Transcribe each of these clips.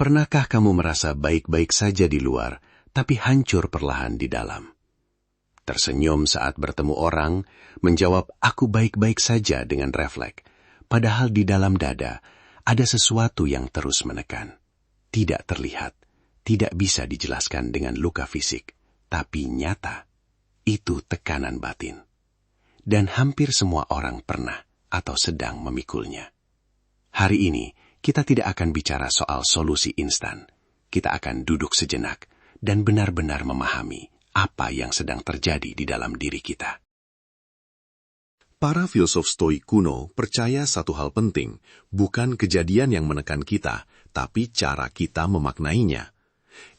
Pernahkah kamu merasa baik-baik saja di luar, tapi hancur perlahan di dalam? Tersenyum saat bertemu orang, menjawab aku baik-baik saja dengan refleks, padahal di dalam dada ada sesuatu yang terus menekan. Tidak terlihat, tidak bisa dijelaskan dengan luka fisik, tapi nyata. Itu tekanan batin. Dan hampir semua orang pernah atau sedang memikulnya. Hari ini, kita tidak akan bicara soal solusi instan. Kita akan duduk sejenak dan benar-benar memahami apa yang sedang terjadi di dalam diri kita. Para filsuf Stoik kuno percaya satu hal penting, bukan kejadian yang menekan kita, tapi cara kita memaknainya.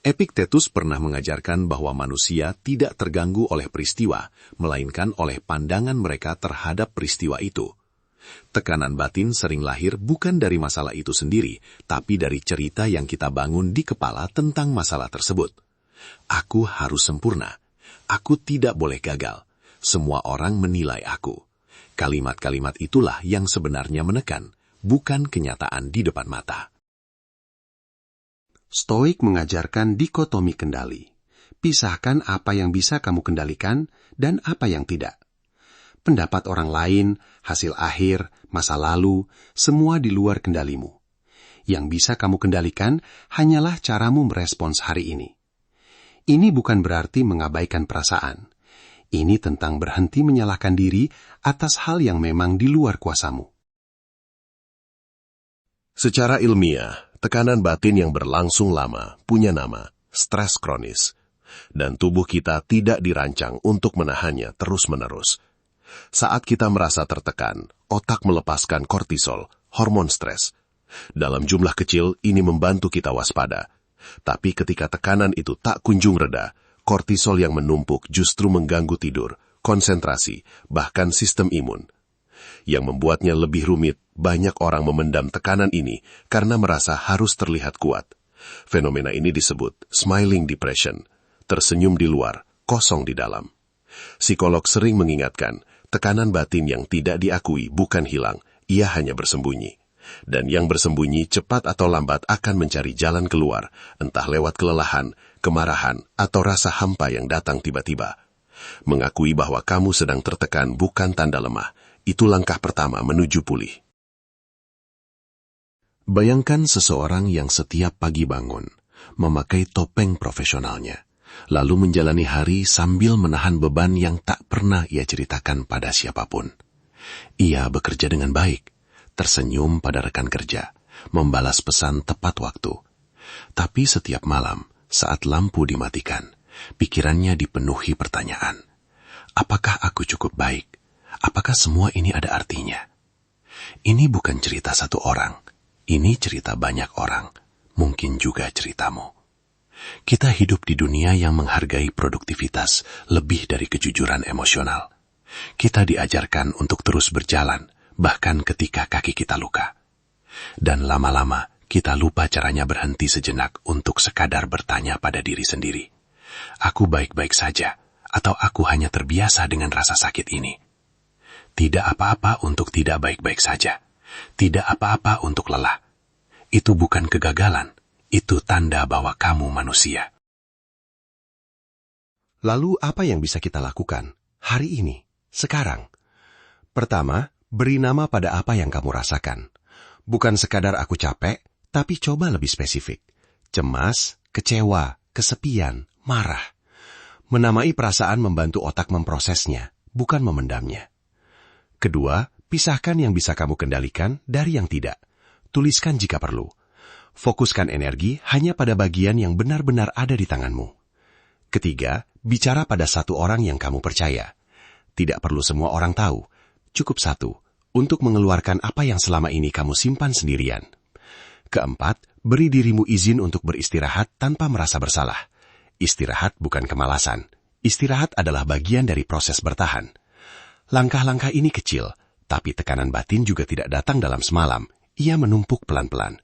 Epictetus pernah mengajarkan bahwa manusia tidak terganggu oleh peristiwa, melainkan oleh pandangan mereka terhadap peristiwa itu. Tekanan batin sering lahir bukan dari masalah itu sendiri, tapi dari cerita yang kita bangun di kepala tentang masalah tersebut. Aku harus sempurna. Aku tidak boleh gagal. Semua orang menilai aku. Kalimat-kalimat itulah yang sebenarnya menekan, bukan kenyataan di depan mata. Stoik mengajarkan dikotomi kendali. Pisahkan apa yang bisa kamu kendalikan dan apa yang tidak. Pendapat orang lain, hasil akhir, masa lalu, semua di luar kendalimu. Yang bisa kamu kendalikan hanyalah caramu merespons hari ini. Ini bukan berarti mengabaikan perasaan. Ini tentang berhenti menyalahkan diri atas hal yang memang di luar kuasamu. Secara ilmiah, tekanan batin yang berlangsung lama punya nama, stres kronis. Dan tubuh kita tidak dirancang untuk menahannya terus-menerus. Saat kita merasa tertekan, otak melepaskan kortisol, hormon stres. Dalam jumlah kecil, ini membantu kita waspada. Tapi ketika tekanan itu tak kunjung reda, kortisol yang menumpuk justru mengganggu tidur, konsentrasi, bahkan sistem imun. Yang membuatnya lebih rumit, banyak orang memendam tekanan ini karena merasa harus terlihat kuat. Fenomena ini disebut smiling depression, tersenyum di luar, kosong di dalam. Psikolog sering mengingatkan, tekanan batin yang tidak diakui bukan hilang, ia hanya bersembunyi. Dan yang bersembunyi cepat atau lambat akan mencari jalan keluar, entah lewat kelelahan, kemarahan, atau rasa hampa yang datang tiba-tiba. Mengakui bahwa kamu sedang tertekan bukan tanda lemah, itu langkah pertama menuju pulih. Bayangkan seseorang yang setiap pagi bangun, memakai topeng profesionalnya, lalu menjalani hari sambil menahan beban yang tak pernah ia ceritakan pada siapapun. Ia bekerja dengan baik, tersenyum pada rekan kerja, membalas pesan tepat waktu. Tapi setiap malam, saat lampu dimatikan, pikirannya dipenuhi pertanyaan. Apakah aku cukup baik? Apakah semua ini ada artinya? Ini bukan cerita satu orang, ini cerita banyak orang, mungkin juga ceritamu. Kita hidup di dunia yang menghargai produktivitas lebih dari kejujuran emosional. Kita diajarkan untuk terus berjalan, bahkan ketika kaki kita luka. Dan lama-lama, kita lupa caranya berhenti sejenak untuk sekadar bertanya pada diri sendiri. Aku baik-baik saja, atau aku hanya terbiasa dengan rasa sakit ini? Tidak apa-apa untuk tidak baik-baik saja. Tidak apa-apa untuk lelah. Itu bukan kegagalan. Itu tanda bahwa kamu manusia. Lalu apa yang bisa kita lakukan hari ini, sekarang? Pertama, beri nama pada apa yang kamu rasakan. Bukan sekadar aku capek, tapi coba lebih spesifik. Cemas, kecewa, kesepian, marah. Menamai perasaan membantu otak memprosesnya, bukan memendamnya. Kedua, pisahkan yang bisa kamu kendalikan dari yang tidak. Tuliskan jika perlu. Fokuskan energi hanya pada bagian yang benar-benar ada di tanganmu. Ketiga, bicara pada satu orang yang kamu percaya. Tidak perlu semua orang tahu. Cukup satu, untuk mengeluarkan apa yang selama ini kamu simpan sendirian. Keempat, beri dirimu izin untuk beristirahat tanpa merasa bersalah. Istirahat bukan kemalasan. Istirahat adalah bagian dari proses bertahan. Langkah-langkah ini kecil, tapi tekanan batin juga tidak datang dalam semalam. Ia menumpuk pelan-pelan.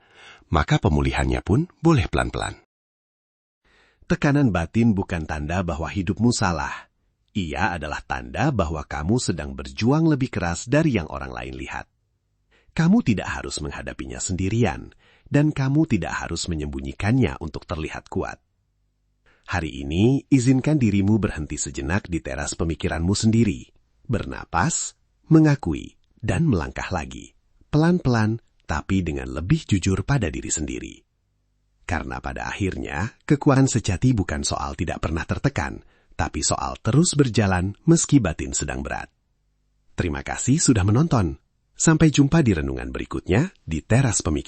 Maka pemulihannya pun boleh pelan-pelan. Tekanan batin bukan tanda bahwa hidupmu salah. Ia adalah tanda bahwa kamu sedang berjuang lebih keras dari yang orang lain lihat. Kamu tidak harus menghadapinya sendirian. dan kamu tidak harus menyembunyikannya untuk terlihat kuat. Hari ini, izinkan dirimu berhenti sejenak di teras pemikiranmu sendiri, bernapas, mengakui, dan melangkah lagi, pelan-pelan, tapi dengan lebih jujur pada diri sendiri. Karena pada akhirnya, kekuatan sejati bukan soal tidak pernah tertekan, tapi soal terus berjalan meski batin sedang berat. Terima kasih sudah menonton. Sampai jumpa di renungan berikutnya di Teras Pemikiran.